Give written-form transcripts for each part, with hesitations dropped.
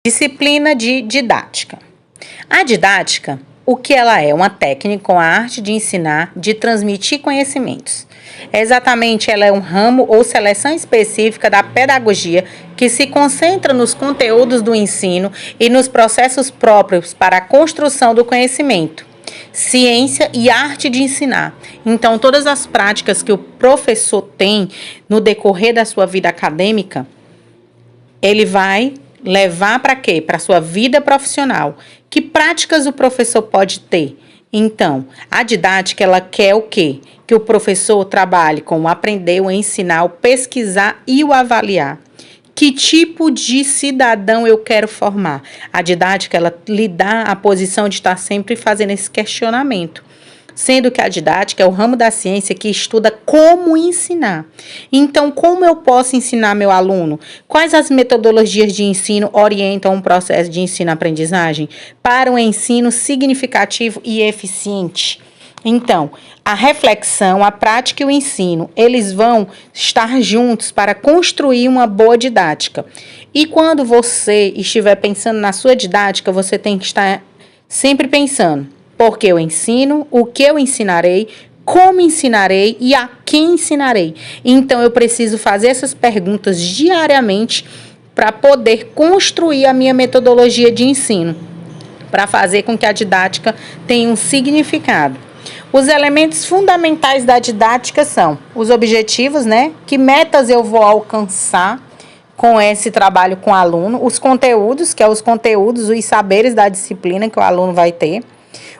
Disciplina de didática. A didática, o que ela é? Uma técnica com a arte de ensinar, de transmitir conhecimentos. Exatamente, ela é um ramo ou seleção específica da pedagogia que se concentra nos conteúdos do ensino e nos processos próprios para a construção do conhecimento. Ciência e arte de ensinar. Então, todas as práticas que o professor tem no decorrer da sua vida acadêmica, ele vai levar para quê? Para a sua vida profissional. Que práticas o professor pode ter? Então, a didática, ela quer o quê? Que o professor trabalhe com o aprender, o ensinar, o pesquisar e o avaliar. Que tipo de cidadão eu quero formar? A didática, ela lhe dá a posição de estar sempre fazendo esse questionamento. Sendo que a didática é o ramo da ciência que estuda como ensinar. Então, como eu posso ensinar meu aluno? Quais as metodologias de ensino orientam um processo de ensino-aprendizagem para um ensino significativo e eficiente? Então, a reflexão, a prática e o ensino, eles vão estar juntos para construir uma boa didática. E quando você estiver pensando na sua didática, você tem que estar sempre pensando: por que eu ensino, o que eu ensinarei, como ensinarei e a quem ensinarei. Então, eu preciso fazer essas perguntas diariamente para poder construir a minha metodologia de ensino, para fazer com que a didática tenha um significado. Os elementos fundamentais da didática são os objetivos, né? Que metas eu vou alcançar com esse trabalho com o aluno, os conteúdos, que é os conteúdos, os saberes da disciplina que o aluno vai ter.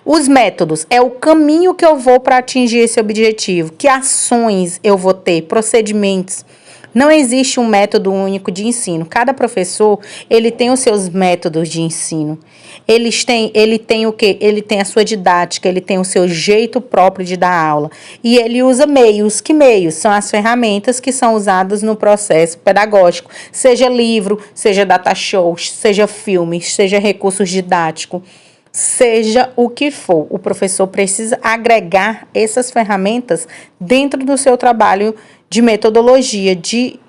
Os métodos, é o caminho que eu vou para atingir esse objetivo, que ações eu vou ter, procedimentos. Não existe um método único de ensino. Cada professor, ele tem os seus métodos de ensino. Ele tem o quê? Ele tem a sua didática, ele tem o seu jeito próprio de dar aula. E ele usa meios. Que meios? São as ferramentas que são usadas no processo pedagógico. Seja livro, seja data shows, seja filmes, seja recursos didáticos. Seja o que for, o professor precisa agregar essas ferramentas dentro do seu trabalho de metodologia, de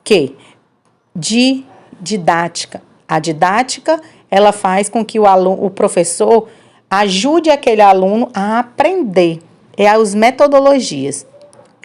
quê? De didática. A didática, ela faz com que o professor ajude aquele aluno a aprender. É as metodologias.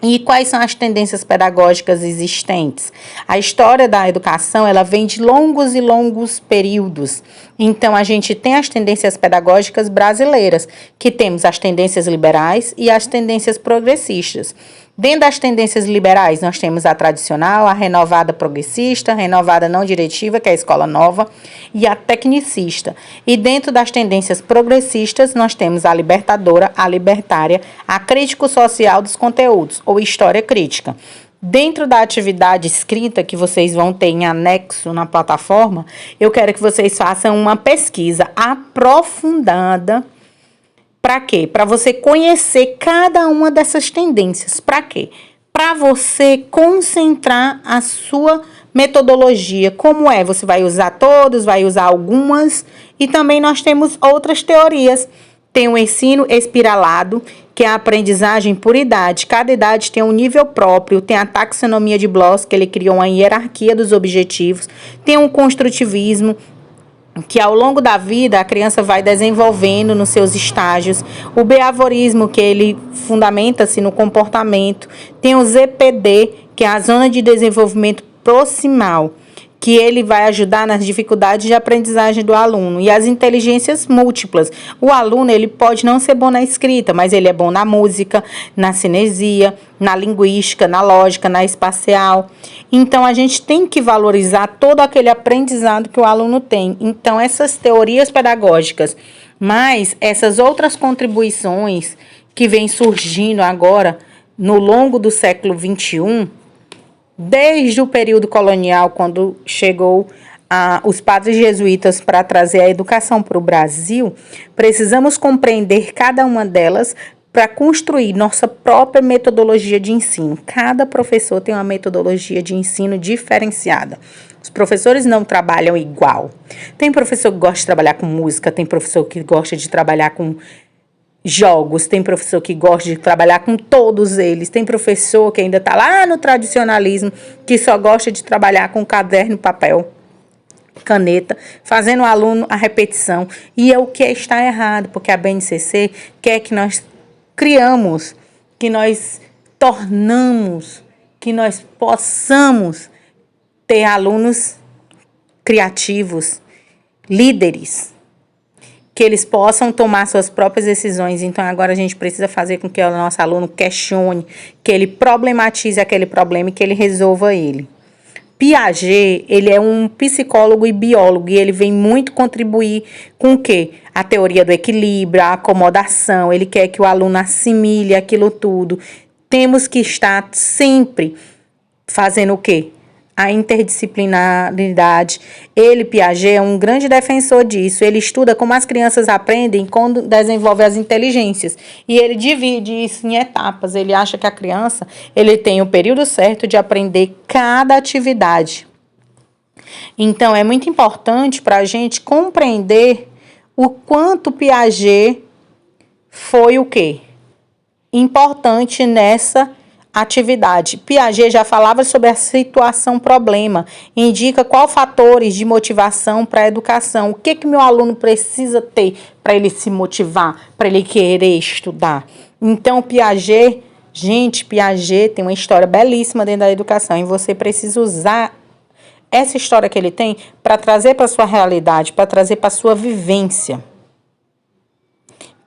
E quais são as tendências pedagógicas existentes? A história da educação, ela vem de longos e longos períodos. Então, a gente tem as tendências pedagógicas brasileiras, que temos as tendências liberais e as tendências progressistas. Dentro das tendências liberais, nós temos a tradicional, a renovada progressista, a renovada não diretiva, que é a escola nova, e a tecnicista. E dentro das tendências progressistas, nós temos a libertadora, a libertária, a crítico-social dos conteúdos, ou história crítica. Dentro da atividade escrita que vocês vão ter em anexo na plataforma, eu quero que vocês façam uma pesquisa aprofundada. Para quê? Para você conhecer cada uma dessas tendências. Para quê? Para você concentrar a sua metodologia. Como é? Você vai usar todos, vai usar algumas. E também nós temos outras teorias. Tem o ensino espiralado, que é a aprendizagem por idade. Cada idade tem um nível próprio. Tem a taxonomia de Bloch, que ele criou uma hierarquia dos objetivos. Tem um construtivismo, que ao longo da vida a criança vai desenvolvendo nos seus estágios. O behaviorismo, que ele fundamenta-se no comportamento. Tem o ZPD, que é a zona de desenvolvimento proximal, que ele vai ajudar nas dificuldades de aprendizagem do aluno. E as inteligências múltiplas. O aluno, ele pode não ser bom na escrita, mas ele é bom na música, na cinesia, na linguística, na lógica, na espacial. Então, a gente tem que valorizar todo aquele aprendizado que o aluno tem. Então, essas teorias pedagógicas, mas essas outras contribuições que vêm surgindo agora no longo do século XXI, desde o período colonial, quando chegou os padres jesuítas para trazer a educação para o Brasil, precisamos compreender cada uma delas para construir nossa própria metodologia de ensino. Cada professor tem uma metodologia de ensino diferenciada. Os professores não trabalham igual. Tem professor que gosta de trabalhar com música, tem professor que gosta de trabalhar com jogos, tem professor que gosta de trabalhar com todos eles, tem professor que ainda está lá no tradicionalismo, que só gosta de trabalhar com caderno e papel. caneta, fazendo o aluno a repetição. E é o que está errado, porque a BNCC quer que nós criamos, que nós tornamos, que nós possamos ter alunos criativos, líderes, que eles possam tomar suas próprias decisões. Então, agora a gente precisa fazer com que o nosso aluno questione, que ele problematize aquele problema e que ele resolva ele. Piaget, ele é um psicólogo e biólogo, e ele vem muito contribuir com o quê? A teoria do equilíbrio, a acomodação, ele quer que o aluno assimile aquilo tudo. Temos que estar sempre fazendo o quê? A interdisciplinaridade. Ele, Piaget, é um grande defensor disso. Ele estuda como as crianças aprendem quando desenvolvem as inteligências. E ele divide isso em etapas. Ele acha que a criança ele tem o período certo de aprender cada atividade. Então, é muito importante para a gente compreender o quanto Piaget foi o quê? Importante nessa atividade. Piaget já falava sobre a situação problema, indica quais fatores de motivação para a educação, o que meu aluno precisa ter para ele se motivar, para ele querer estudar. Então, Piaget, gente, Piaget tem uma história belíssima dentro da educação e você precisa usar essa história que ele tem para trazer para a sua realidade, para trazer para a sua vivência.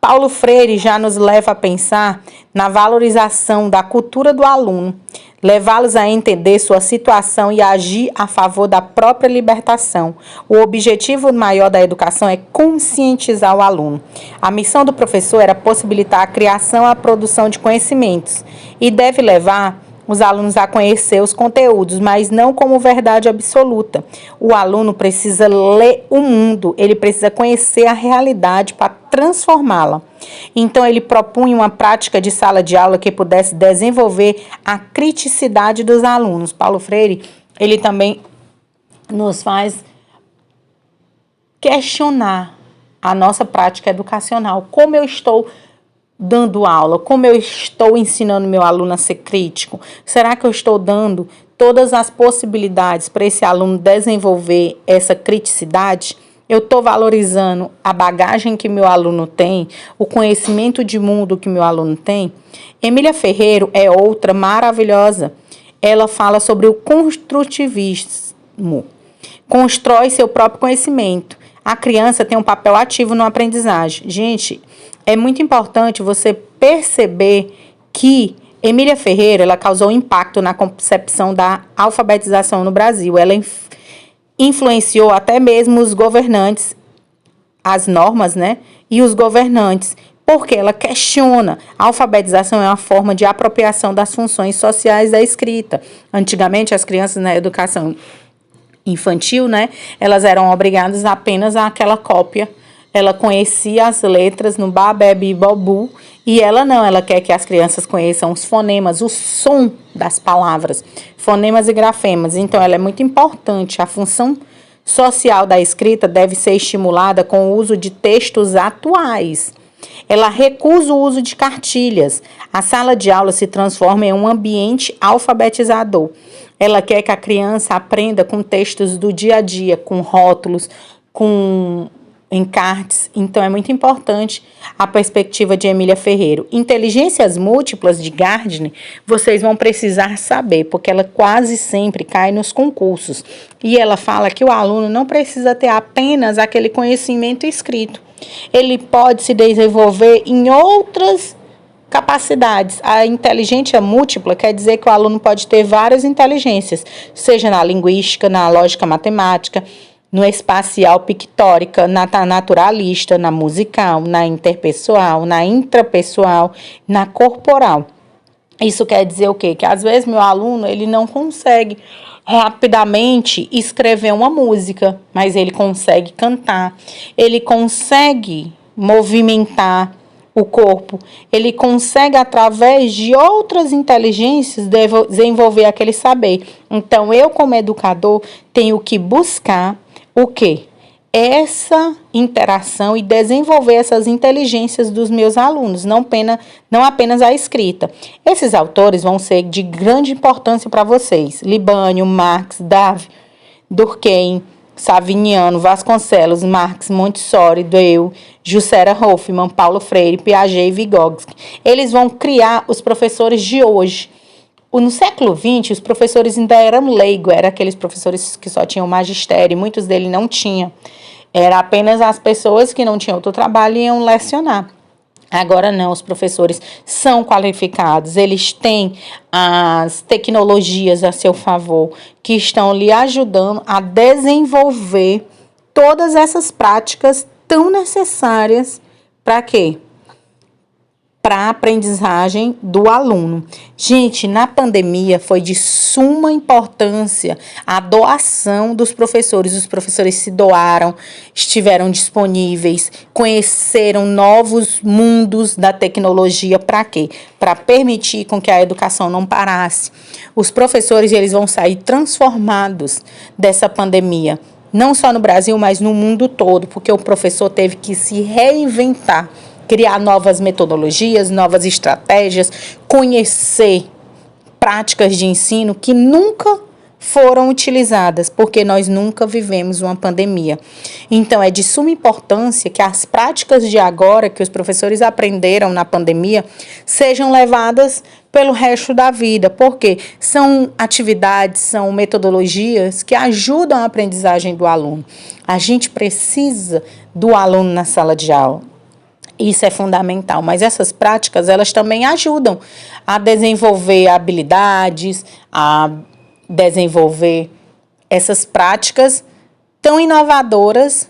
Paulo Freire já nos leva a pensar na valorização da cultura do aluno, levá-los a entender sua situação e agir a favor da própria libertação. O objetivo maior da educação é conscientizar o aluno. A missão do professor era possibilitar a criação e a produção de conhecimentos e deve levar os alunos a conhecer os conteúdos, mas não como verdade absoluta. O aluno precisa ler o mundo, ele precisa conhecer a realidade para transformá-la. Então, ele propunha uma prática de sala de aula que pudesse desenvolver a criticidade dos alunos. Paulo Freire, ele também nos faz questionar a nossa prática educacional. Como eu estou dando aula? Como eu estou ensinando meu aluno a ser crítico? Será que eu estou dando todas as possibilidades para esse aluno desenvolver essa criticidade? Eu estou valorizando a bagagem que meu aluno tem, o conhecimento de mundo que meu aluno tem? Emília Ferreiro é outra maravilhosa. Ela fala sobre o construtivismo. Constrói seu próprio conhecimento. A criança tem um papel ativo na aprendizagem. Gente, é muito importante você perceber que Emília Ferreira, ela causou impacto na concepção da alfabetização no Brasil. Ela influenciou até mesmo os governantes, as normas, né? E os governantes, porque ela questiona. A alfabetização é uma forma de apropriação das funções sociais da escrita. Antigamente, as crianças na educação infantil, né? Elas eram obrigadas apenas àquela cópia. Ela conhecia as letras no babé, bobu, e ela não, ela quer que as crianças conheçam os fonemas, o som das palavras, fonemas e grafemas. Então, ela é muito importante. A função social da escrita deve ser estimulada com o uso de textos atuais. Ela recusa o uso de cartilhas. A sala de aula se transforma em um ambiente alfabetizador. Ela quer que a criança aprenda com textos do dia a dia, com rótulos, com encartes. Então, é muito importante a perspectiva de Emília Ferreiro. Inteligências múltiplas de Gardner, vocês vão precisar saber, porque ela quase sempre cai nos concursos. E ela fala que o aluno não precisa ter apenas aquele conhecimento escrito. Ele pode se desenvolver em outras capacidades. A inteligência múltipla quer dizer que o aluno pode ter várias inteligências, seja na linguística, na lógica matemática, no espacial pictórica, na naturalista, na musical, na interpessoal, na intrapessoal, na corporal. Isso quer dizer o quê? Que às vezes meu aluno ele não consegue rapidamente escrever uma música, mas ele consegue cantar, ele consegue movimentar o corpo, ele consegue através de outras inteligências desenvolver aquele saber. Então, eu como educador tenho que buscar o quê? Essa interação e desenvolver essas inteligências dos meus alunos, não apenas a escrita. Esses autores vão ser de grande importância para vocês. Libânio, Marx, Durkheim, Saviniano, Vasconcelos, Marx, Montessori, Dewey, Jussera Hoffmann, Paulo Freire, Piaget e Vygotsky. Eles vão criar os professores de hoje. No século XX, os professores ainda eram leigos, eram aqueles professores que só tinham magistério, muitos deles não tinham. Era apenas as pessoas que não tinham outro trabalho e iam lecionar. Agora não, os professores são qualificados, eles têm as tecnologias a seu favor, que estão lhe ajudando a desenvolver todas essas práticas tão necessárias para quê? Para a aprendizagem do aluno. Gente, na pandemia foi de suma importância a doação dos professores. Os professores se doaram, estiveram disponíveis, conheceram novos mundos da tecnologia. Para quê? Para permitir com que a educação não parasse. Os professores, eles vão sair transformados dessa pandemia. Não só no Brasil, mas no mundo todo, porque o professor teve que se reinventar, criar novas metodologias, novas estratégias, conhecer práticas de ensino que nunca foram utilizadas, porque nós nunca vivemos uma pandemia. Então, é de suma importância que as práticas de agora, que os professores aprenderam na pandemia, sejam levadas pelo resto da vida, porque são atividades, são metodologias que ajudam a aprendizagem do aluno. A gente precisa do aluno na sala de aula. Isso é fundamental, mas essas práticas, elas também ajudam a desenvolver habilidades, a desenvolver essas práticas tão inovadoras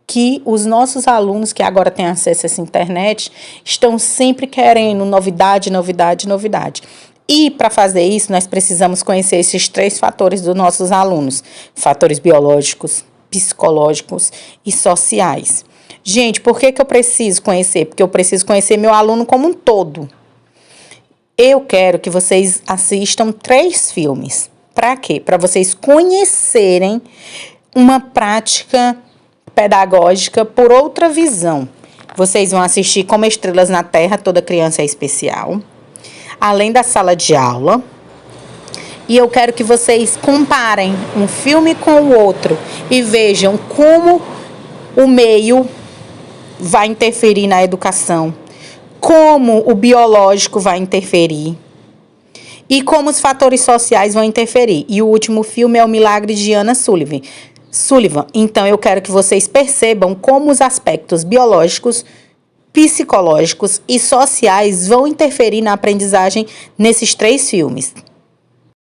que os nossos alunos, que agora têm acesso a essa internet, estão sempre querendo novidade, novidade, novidade. E para fazer isso, nós precisamos conhecer esses 3 fatores dos nossos alunos: fatores biológicos, psicológicos e sociais. Gente, por que eu preciso conhecer? Porque eu preciso conhecer meu aluno como um todo. Eu quero que vocês assistam 3 filmes. Para quê? Para vocês conhecerem uma prática pedagógica por outra visão. Vocês vão assistir Como Estrelas na Terra, Toda Criança é Especial, Além da Sala de Aula. E eu quero que vocês comparem um filme com o outro e vejam como o meio vai interferir na educação, como o biológico vai interferir e como os fatores sociais vão interferir. E o último filme é O Milagre de Anna Sullivan. Então, eu quero que vocês percebam como os aspectos biológicos, psicológicos e sociais vão interferir na aprendizagem nesses 3 filmes.